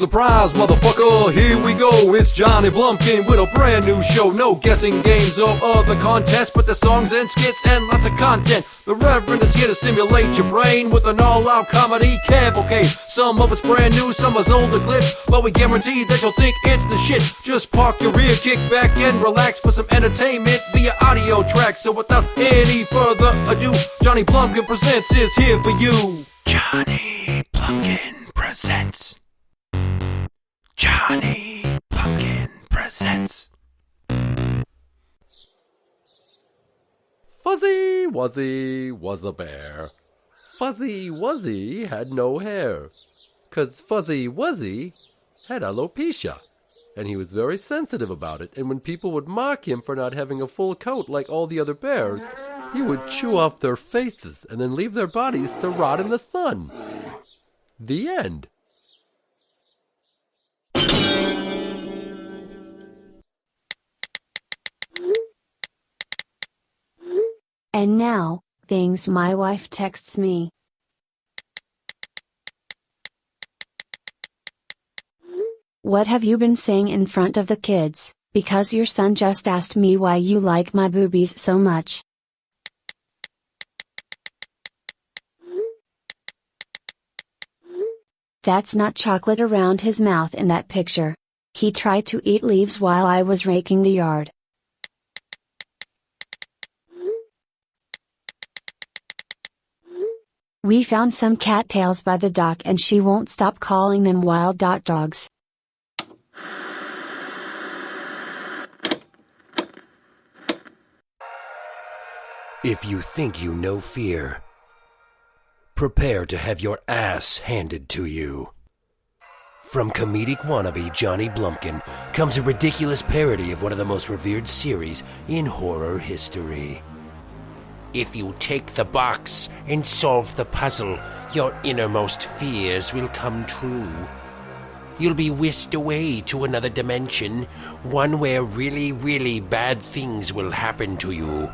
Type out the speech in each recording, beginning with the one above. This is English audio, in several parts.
Surprise, motherfucker, here we go. It's Johnny Blumpkin with a brand new show. No guessing games or other contests, but the songs and skits and lots of content. The Reverend is here to stimulate your brain with an all-out comedy cavalcade. Some of it's brand new, some is older clips, but we guarantee that you'll think it's the shit. Just park your ear, kick back and relax for some entertainment via audio track. So without any further ado, Johnny Blumpkin Presents is here for you. Johnny Blumpkin Presents. Johnny Blumpkin Presents. Fuzzy Wuzzy was a bear. Fuzzy Wuzzy had no hair, 'cause Fuzzy Wuzzy had alopecia, and he was very sensitive about it, and when people would mock him for not having a full coat like all the other bears, he would chew off their faces and then leave their bodies to rot in the sun. The end. And now, things my wife texts me. What have you been saying in front of the kids? Because your son just asked me why you like my boobies so much. That's not chocolate around his mouth in that picture. He tried to eat leaves while I was raking the yard. We found some cattails by the dock and she won't stop calling them wild dogs. If you think you know fear, prepare to have your ass handed to you. From comedic wannabe Johnny Blumpkin comes a ridiculous parody of one of the most revered series in horror history. If you take the box and solve the puzzle, your innermost fears will come true. You'll be whisked away to another dimension, one where really, really bad things will happen to you.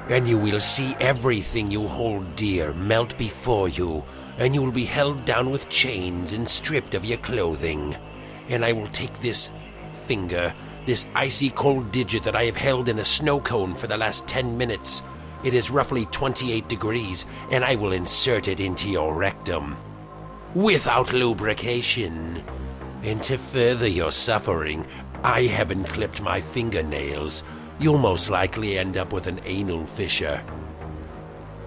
And you will see everything you hold dear melt before you, and you will be held down with chains and stripped of your clothing. And I will take this finger, this icy cold digit that I have held in a snow cone for the last 10 minutes. It is roughly 28 degrees, and I will insert it into your rectum. Without lubrication. And to further your suffering, I haven't clipped my fingernails. You'll most likely end up with an anal fissure.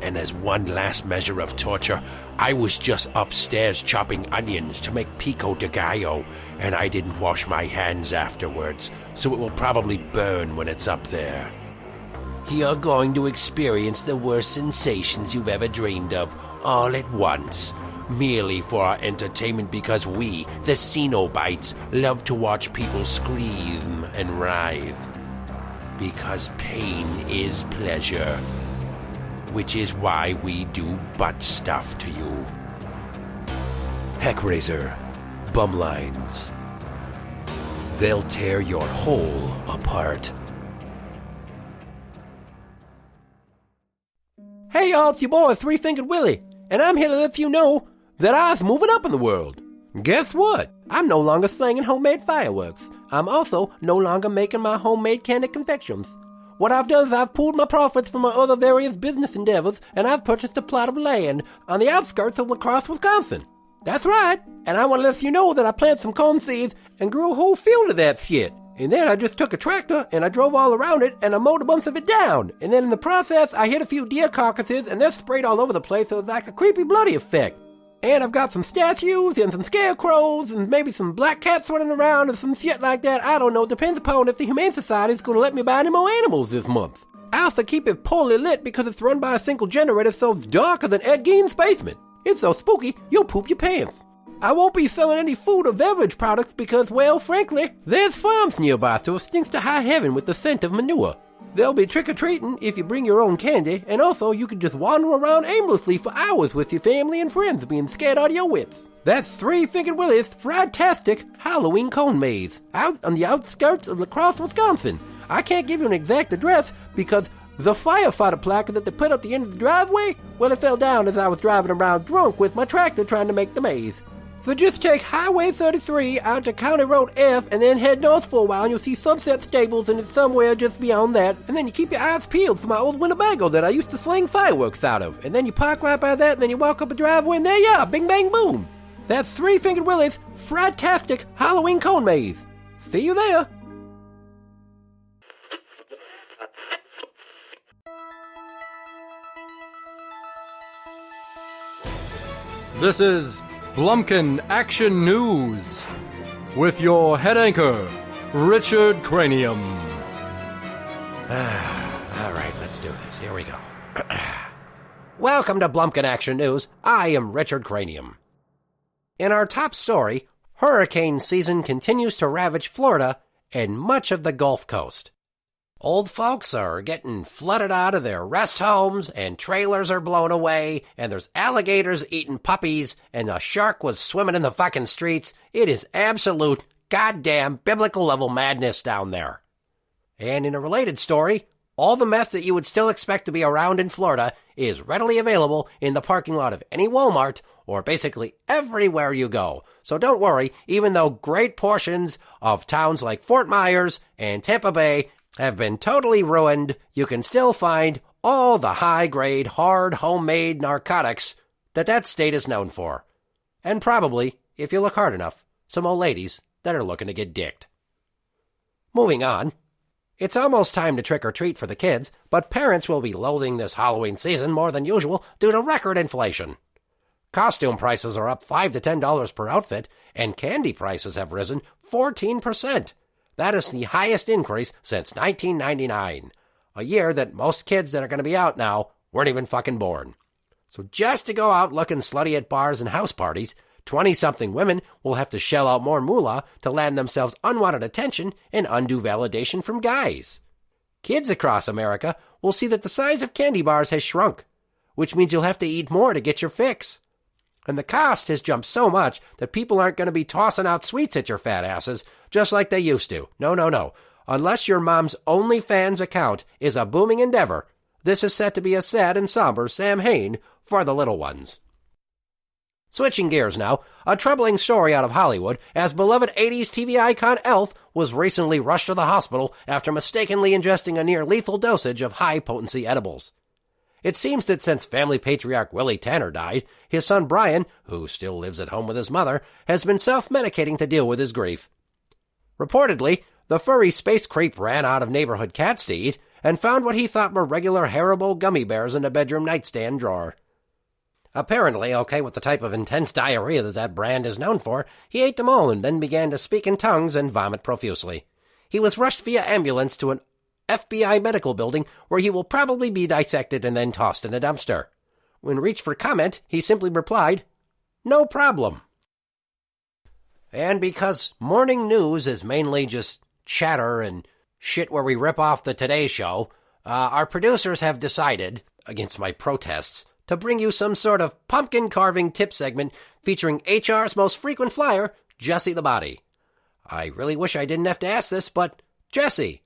And as one last measure of torture, I was just upstairs chopping onions to make pico de gallo, and I didn't wash my hands afterwards, so it will probably burn when it's up there. You're going to experience the worst sensations you've ever dreamed of, all at once, merely for our entertainment because we, the Cenobites, love to watch people scream and writhe. Because pain is pleasure, which is why we do butt stuff to you. Heck razor, bum lines. They'll tear your whole apart. Hey y'all, it's your boy, Three-Fingered Willie, and I'm here to let you know that I's moving up in the world. Guess what? I'm no longer slanging homemade fireworks. I'm also no longer making my homemade candy confections. What I've done is I've pooled my profits from my other various business endeavors, and I've purchased a plot of land on the outskirts of La Crosse, Wisconsin. That's right, and I want to let you know that I planted some corn seeds and grew a whole field of that shit. And then I just took a tractor and I drove all around it and I mowed a bunch of it down. And then in the process, I hit a few deer carcasses and they're sprayed all over the place, so it's like a creepy bloody effect. And I've got some statues and some scarecrows and maybe some black cats running around and some shit like that. I don't know. It depends upon if the Humane Society is going to let me buy any more animals this month. I also keep it poorly lit because it's run by a single generator, so it's darker than Ed Gein's basement. It's so spooky, you'll poop your pants. I won't be selling any food or beverage products because, well, frankly, there's farms nearby, so it stinks to high heaven with the scent of manure. There'll be trick-or-treating if you bring your own candy, and also you can just wander around aimlessly for hours with your family and friends being scared out of your wits. That's Three-Fingered Willie's Fried-tastic Halloween Cone Maze, out on the outskirts of La Crosse, Wisconsin. I can't give you an exact address because the firefighter placard that they put at the end of the driveway, well, it fell down as I was driving around drunk with my tractor trying to make the maze. So just take Highway 33 out to County Road F and then head north for a while and you'll see Sunset Stables and it's somewhere just beyond that. And then you keep your eyes peeled for my old Winnebago that I used to sling fireworks out of. And then you park right by that and then you walk up a driveway and there you are, bing bang boom. That's Three Fingered Willie's Fritastic Halloween Cone Maze. See you there. This is Blumpkin Action News with your head anchor, Richard Cranium. All right, let's do this. Here we go. Welcome to Blumpkin Action News. I am Richard Cranium. In our top story, hurricane season continues to ravage Florida and much of the Gulf Coast. Old folks are getting flooded out of their rest homes, and trailers are blown away, and there's alligators eating puppies, and a shark was swimming in the fucking streets. It is absolute goddamn biblical level madness down there. And in a related story, all the meth that you would still expect to be around in Florida is readily available in the parking lot of any Walmart or basically everywhere you go. So don't worry, even though great portions of towns like Fort Myers and Tampa Bay have been totally ruined, you can still find all the high-grade, hard, homemade narcotics that state is known for. And probably, if you look hard enough, some old ladies that are looking to get dicked. Moving on. It's almost time to trick-or-treat for the kids, but parents will be loathing this Halloween season more than usual due to record inflation. Costume prices are up $5 to $10 per outfit, and candy prices have risen 14%. That is the highest increase since 1999, a year that most kids that are going to be out now weren't even fucking born. So just to go out looking slutty at bars and house parties, 20-something women will have to shell out more moolah to land themselves unwanted attention and undue validation from guys. Kids across America will see that the size of candy bars has shrunk, which means you'll have to eat more to get your fix. And the cost has jumped so much that people aren't going to be tossing out sweets at your fat asses just like they used to. No. Unless your mom's OnlyFans account is a booming endeavor, this is set to be a sad and somber Samhain for the little ones. Switching gears now, a troubling story out of Hollywood as beloved 80s TV icon Elf was recently rushed to the hospital after mistakenly ingesting a near-lethal dosage of high-potency edibles. It seems that since family patriarch Willie Tanner died, his son Brian, who still lives at home with his mother, has been self-medicating to deal with his grief. Reportedly, the furry space creep ran out of neighborhood cats to eat and found what he thought were regular Haribo gummy bears in a bedroom nightstand drawer. Apparently, okay with the type of intense diarrhea that brand is known for, he ate them all and then began to speak in tongues and vomit profusely. He was rushed via ambulance to an FBI medical building where he will probably be dissected and then tossed in a dumpster. When reached for comment, he simply replied, "No problem." And because morning news is mainly just chatter and shit where we rip off the Today Show, our producers have decided, against my protests, to bring you some sort of pumpkin carving tip segment featuring HR's most frequent flyer, Jesse the Body. I really wish I didn't have to ask this, but Jesse,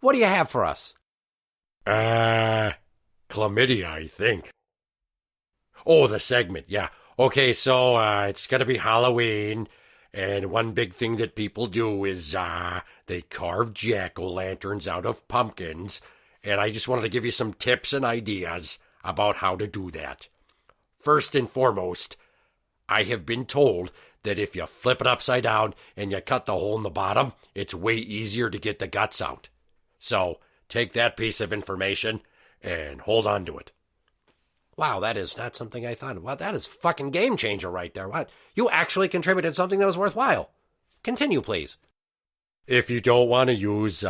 what do you have for us? Chlamydia, I think. Oh, the segment, yeah. Okay, so it's gonna be Halloween, and one big thing that people do is they carve jack-o'-lanterns out of pumpkins, and I just wanted to give you some tips and ideas about how to do that. First and foremost, I have been told that if you flip it upside down and you cut the hole in the bottom, it's way easier to get the guts out. So take that piece of information and hold on to it. Wow, that is not something I thought of. Well, that is fucking game changer right there. What? You actually contributed something that was worthwhile. Continue, please. If you don't want to use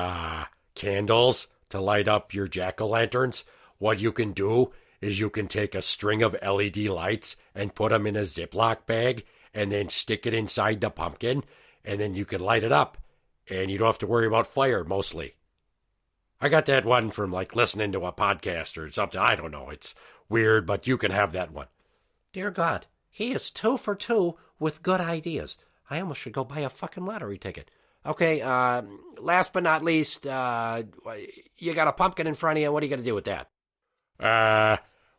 candles to light up your jack-o'-lanterns, what you can do is you can take a string of LED lights and put them in a Ziploc bag and then stick it inside the pumpkin, and then you can light it up, and you don't have to worry about fire, mostly. I got that one from, listening to a podcast or something. I don't know. It's weird, but you can have that one. Dear God, he is 2 for 2 with good ideas. I almost should go buy a fucking lottery ticket. Okay, last but not least, you got a pumpkin in front of you. What are you going to do with that?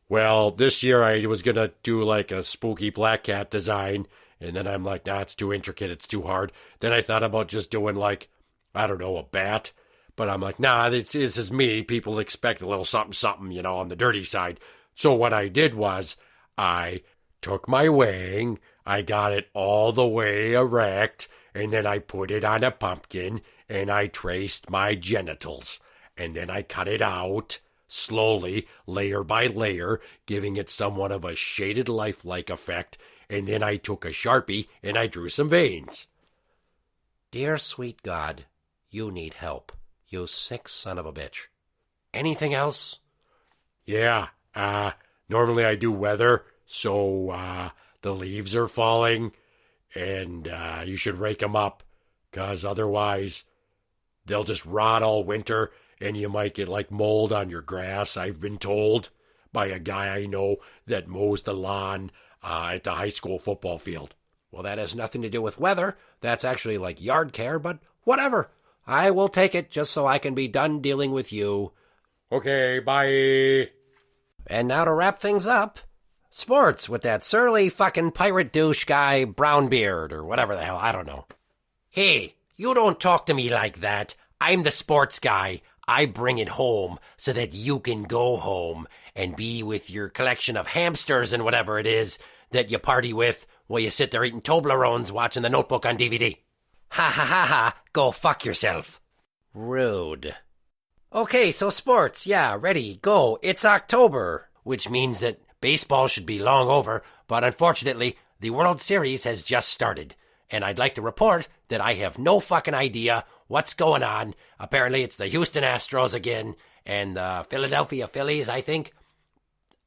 Well, this year I was going to do a spooky black cat design, And then I'm like, nah, it's too intricate, it's too hard. Then I thought about just doing like, I don't know, a bat. But I'm like, nah, this is me. People expect a little something, something, on the dirty side. So what I did was I took my wing, I got it all the way erect, and then I put it on a pumpkin, and I traced my genitals. And then I cut it out, slowly, layer by layer, giving it somewhat of a shaded lifelike effect, and then I took a Sharpie and I drew some veins. Dear sweet God, you need help, you sick son of a bitch. Anything else? Yeah, normally I do weather, so the leaves are falling, and you should rake them up, 'cause otherwise they'll just rot all winter, and you might get like mold on your grass, I've been told by a guy I know that mows the lawn at the high school football field. Well, that has nothing to do with weather. That's actually like yard care, but whatever. I will take it just so I can be done dealing with you. Okay, bye. And now to wrap things up, sports with that surly fucking pirate douche guy, Brownbeard, or whatever the hell, I don't know. Hey, you don't talk to me like that. I'm the sports guy. I bring it home so that you can go home and be with your collection of hamsters and whatever it is that you party with while you sit there eating Toblerones watching The Notebook on DVD. Ha ha ha ha, go fuck yourself. Rude. Okay, so sports, yeah, ready, go. It's October, which means that baseball should be long over, but unfortunately, the World Series has just started. And I'd like to report that I have no fucking idea what's going on. Apparently, it's the Houston Astros again, and the Philadelphia Phillies, I think.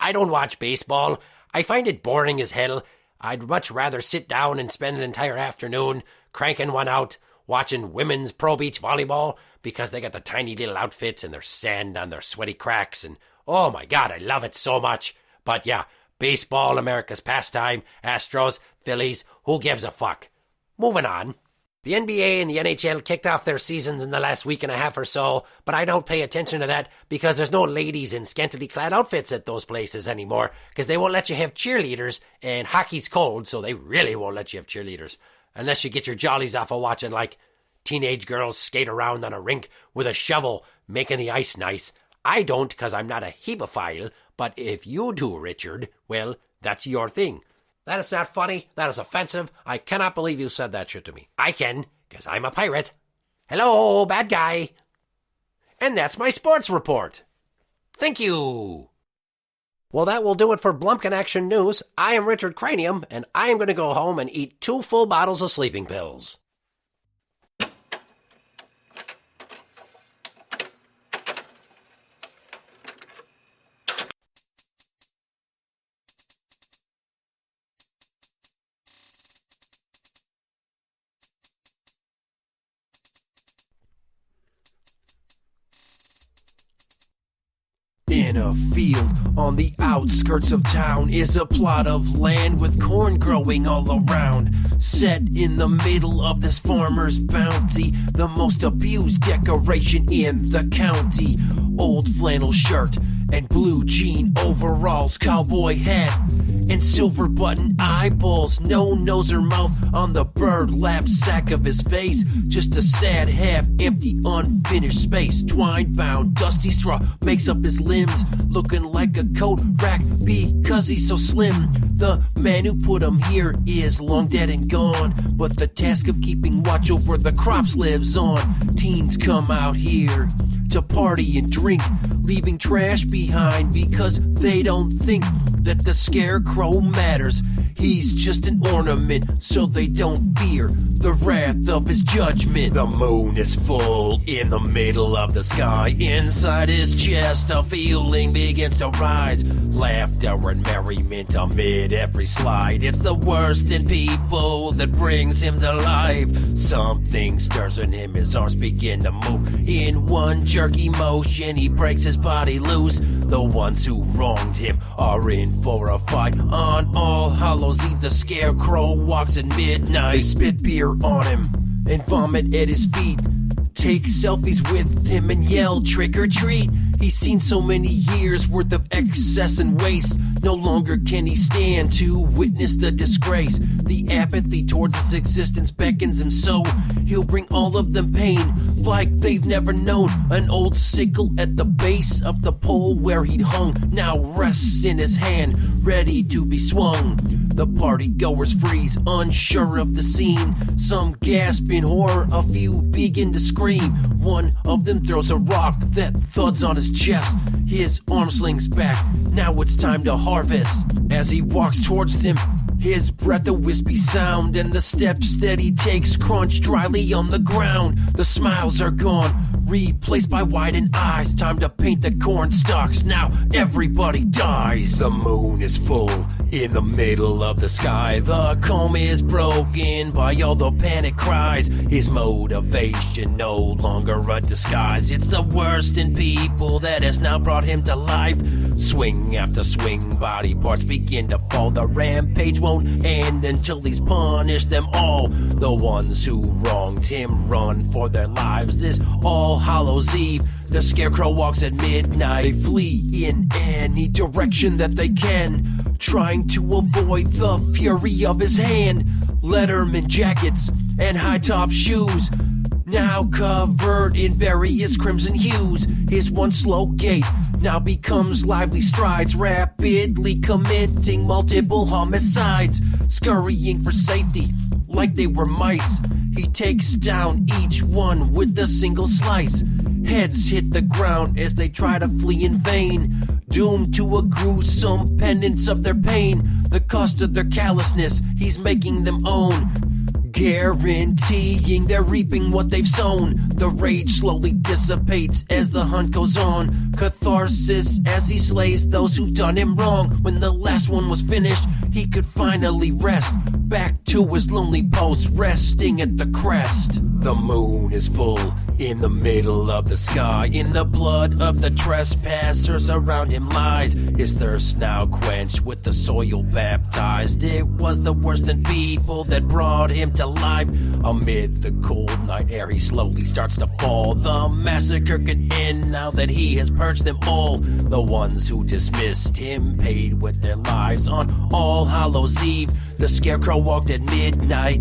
I don't watch baseball. I find it boring as hell. I'd much rather sit down and spend an entire afternoon cranking one out, watching women's pro beach volleyball, because they got the tiny little outfits and their sand on their sweaty cracks, and oh my God, I love it so much. But yeah, baseball, America's pastime, Astros, Phillies, who gives a fuck? Moving on. The NBA and the NHL kicked off their seasons in the last week and a half or so, but I don't pay attention to that because there's no ladies in scantily clad outfits at those places anymore, because they won't let you have cheerleaders, and hockey's cold, so they really won't let you have cheerleaders. Unless you get your jollies off of watching, like, teenage girls skate around on a rink with a shovel, making the ice nice. I don't, because I'm not a hebephile, but if you do, Richard, well, that's your thing. That is not funny. That is offensive. I cannot believe you said that shit to me. I can, because I'm a pirate. Hello, bad guy. And that's my sports report. Thank you. Well, that will do it for Blumpkin Action News. I am Richard Cranium, and I am going to go home and eat 2 full bottles of sleeping pills. In a field on the outskirts of town is a plot of land with corn growing all around. Set in the middle of this farmer's bounty, the most abused decoration in the county. Old flannel shirt and blue jean overalls, cowboy hat and silver button eyeballs. No nose or mouth on the burlap sack of his face, just a sad half-empty unfinished space. Twine-bound dusty straw makes up his limbs, looking like a coat rack because he's so slim. The man who put him here is long dead and gone, but the task of keeping watch over the crops lives on. Teens come out here to party and drink, leaving trash behind because they don't think that the scarecrow matters. He's just an ornament, so they don't fear the wrath of his judgment. The moon is full in the middle of the sky. Inside his chest, a feeling begins to rise. Laughter and merriment amid every slide. It's the worst in people that brings him to life. Something stirs in him, his arms begin to move. In one jerky motion, he breaks his body loose. The ones who wronged him are in for a fight. On All Hallows Eve, the scarecrow walks at midnight. They spit beer on him and vomit at his feet. Take selfies with him and yell trick or treat. He's seen so many years worth of excess and waste. No longer can he stand to witness the disgrace. The apathy towards his existence beckons him, so he'll bring all of them pain like they've never known. An old sickle at the base of the pole where he'd hung now rests in his hand, ready to be swung. The party goers freeze, unsure of the scene. Some gasp in horror, a few begin to scream. One of them throws a rock that thuds on his chest. His arm slings back, now it's time to harvest. As he walks towards him, his breath a wispy sound, and the steps that he takes crunch dryly on the ground. The smiles are gone, replaced by widened eyes. Time to paint the corn stalks, now everybody dies. The moon is full in the middle of the sky. The calm is broken by all the panic cries. His motivation no longer a disguise. It's the worst in people that has now brought him to life. Swing after swing, body parts begin to fall. The rampage won't end until he's punished them all. The ones who wronged him run for their lives. This All Hallows Eve, the Scarecrow walks at midnight. They flee in any direction that they can, trying to avoid the fury of his hand. Letterman jackets and high-top shoes, now covered in various crimson hues. His once slow gait now becomes lively strides, rapidly committing multiple homicides. Scurrying for safety like they were mice, he takes down each one with a single slice. Heads hit the ground as they try to flee in vain, doomed to a gruesome penance of their pain. The cost of their callousness he's making them own, guaranteeing they're reaping what they've sown. The rage slowly dissipates as the hunt goes on. Catharsis as he slays those who've done him wrong. When the last one was finished, he could finally rest, back to his lonely post, resting at the crest. The moon is full in the middle of the sky. In the blood of the trespassers around him lies. His thirst now quenched, with the soil baptized. It was the worst in people that brought him to life. Amid the cold night air, he slowly starts to fall. The massacre could end now that he has purged them all. The ones who dismissed him paid with their lives. On All Hallows Eve, the Scarecrow walked at midnight.